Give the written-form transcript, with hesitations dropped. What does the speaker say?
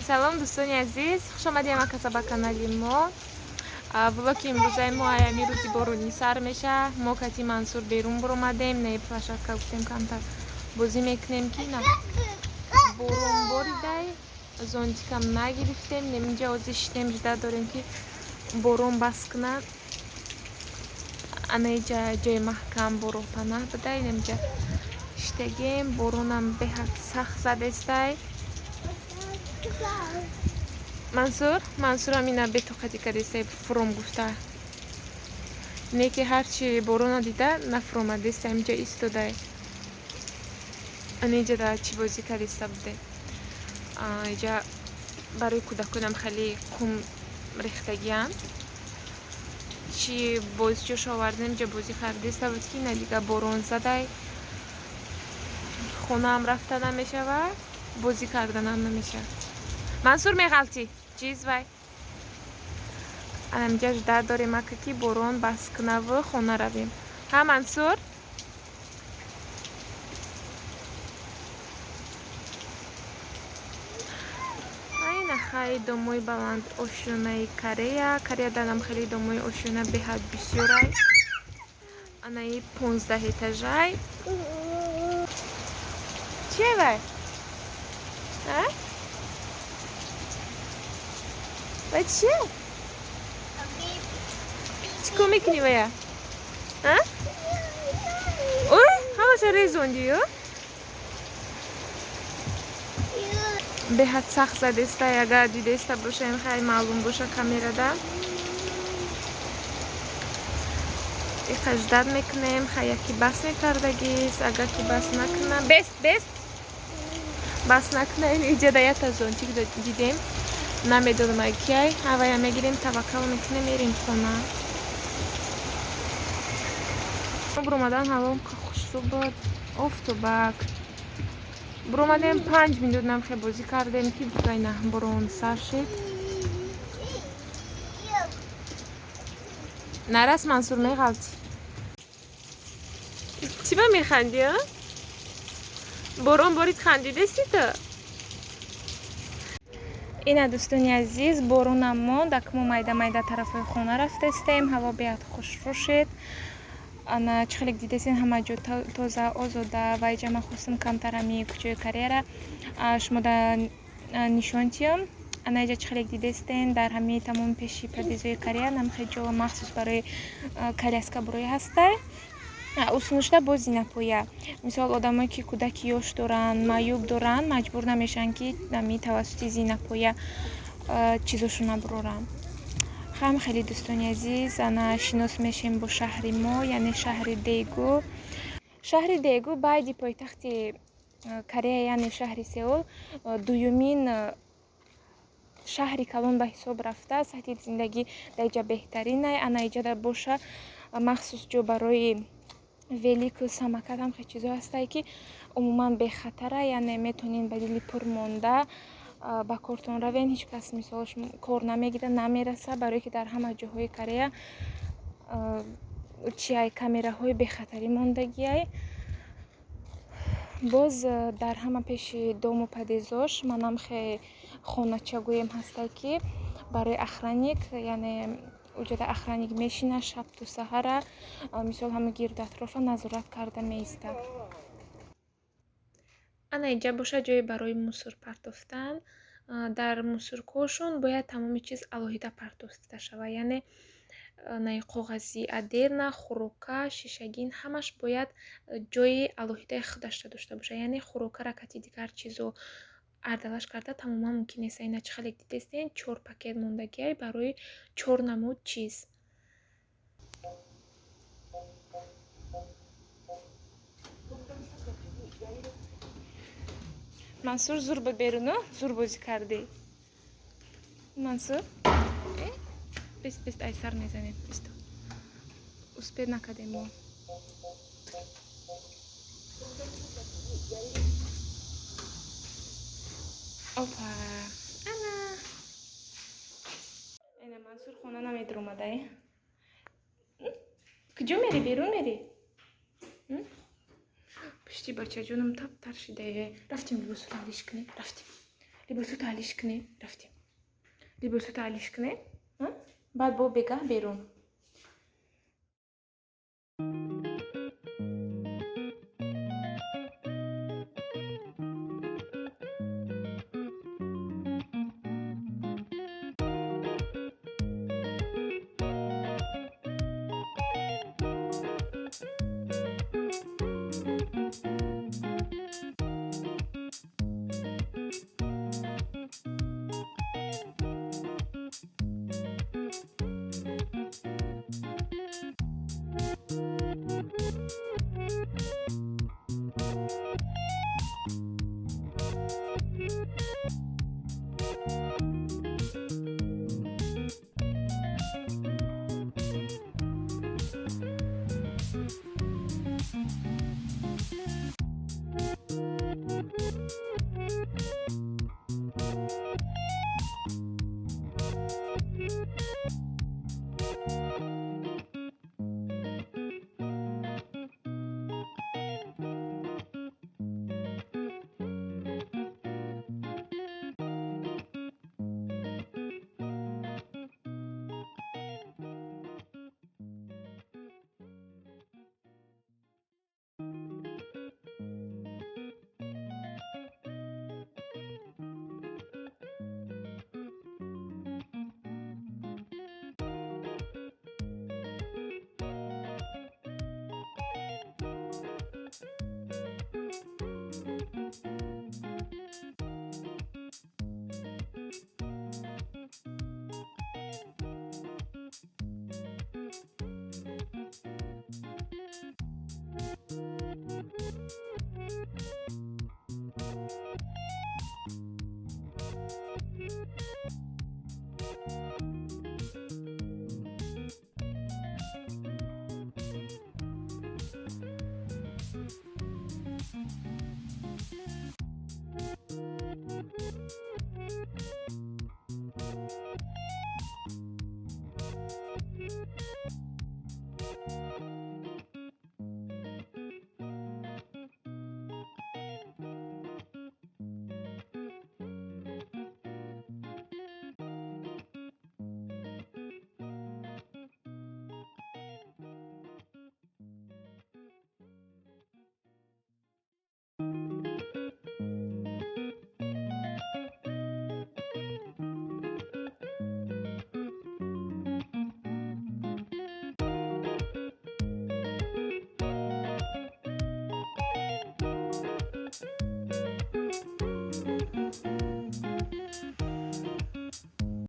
سلام دوستان عزیز، خوش آمدید به کانال ما. влоги имрӯзаи мо аями рӯзи боронӣ сар меша. мо кати Мансур берун буромадем, не плашатка гуфтем камтар бозӣ мекунем ки на борон боридай зонтикам нагирифтем. неминҷа ҳозир шитем ҷида дорем ки борон бас кунад. анаиҷа ҷои маҳкам боропана бидай неминҷа штегем. боронам беҳад сахт задестай. Мансур амина бетоқати кадестай фуром гуфта. Неки ҳарчи борона дида нафуромадестай амиҷа истодай. Анеҷада чӣ бозӣ кадеста буде. Иҷа барои кӯдаконам хеле қум рехтагиам. Чӣ бозиҷош овардем ҷа бозӣ хардеста буд ки на дига борон задай. Хонаам рафта намешава, бозӣ карданам намешава. Мансур меғалтӣ чиз вай анамиҷа жда дорем ака ки борон бас кунаву хона равем. Ҳа Мансур айна хай домои баланд ошёнаи Корея. Кореяданам хеле домои ошёна беҳад бисёрай. Анаи 15 этажай. Чие вай? Вай чие? Чикор мекунӣ вая? Ой, ҳамаша резондӣ ё? беҳад сахт задестай. Агар дидеста бошаем хай маълум боша камерада. иқа ждат мекунем хай яки бас мекардагист. агар ки бас накуна бест бас накунаем иҷада ята зонтик дидем намедонам акияй. ҳавая мегирем таваккал мекунем мерим хона. буромадан ҳавом хушрӯ буд. офтобак буромадем 5 минут намхе бозӣ кардем ки гайна борон сар шид. нарас Мансур меғалтӣ. чӣ ба механдӣ? борон борид хандидасти ту? ина дӯстони азиз боронам монд. акмо майда тарафҳои хона рафтастем. ҳаво беҳад хушрӯ шид. ана чӣ хеле дидастен ҳама ҷо тоза озода. ва иҷа ман хостам камтарами кӯчаи Кореяра шумо да нишон тиём. ана иҷа чӣ хеле дидастен дар ҳамаи тамоми пеши падизои Корея намхе ҷо махсус барои коляска бурӯи ҳастай. уснушда бози напоя. мисол одамое ки кӯдаки ёш доранд, маъюб доранд маҷбур намешанд ки нами тавассути зинапоя чизошона буроранд. хам хеле дӯстони азиз ана шинос мешем бо шаҳри мо, яъне шаҳри Дэгу. шаҳри Дэгу баъди пойтахти Корея яъне шаҳри Сеул дуюмин шаҳри калон ба ҳисоб рафта. сатҳи зиндагӣ дар иҷа беҳтаринай. ана иҷада боша махсус ҷо барои велику самокат ҳамхе чизо ҳастай ки умуман бехатара. яъне метонин ба дили пур монда ба кортон равен. ҳеҷ кас мисол кор намегирад намераса. барое ки дар ҳама ҷоҳои Корея чиай камераҳои бехатарӣ мондагиай. боз дар ҳама пеши дому падизош манамхе хоначагӯем ҳастай ки барои охранник яъне уҷода охранник мешина шаб ту саҳара мисол ҳама гирду атрофа назорат карда меиста. ана иҷа боша ҷое барои мусор партофтан. дар мусоркӯшон бояд тамоми чиз алоҳида партофта шавад. яъне наи коғази адерна, хӯрока, шишагин ҳамаш бояд ҷои алоҳидаи худашро дошта бошад. яъне хӯрокара кати дигар чизо ардалаш карда тамоман мумкин нест. ина чӣ хеле дидастен 4 пакет мондагиай барои 4 намуд чиз. Мансур зур буд беруну зур бозӣ кардӣ. Мансур бист ай сар мезанем. Бист успед накардем мо. опа ана ина Мансур хона намедир омадай. کجا میری؟ بیرون میری؟ پشتی بچه جونم تر شده. رفتیم لباسو تعلیش کنی؟ رفتیم لباسو تعلیش کنی؟ رفتیم لباسو تعلیش کنی؟ بعد بگه بیرون.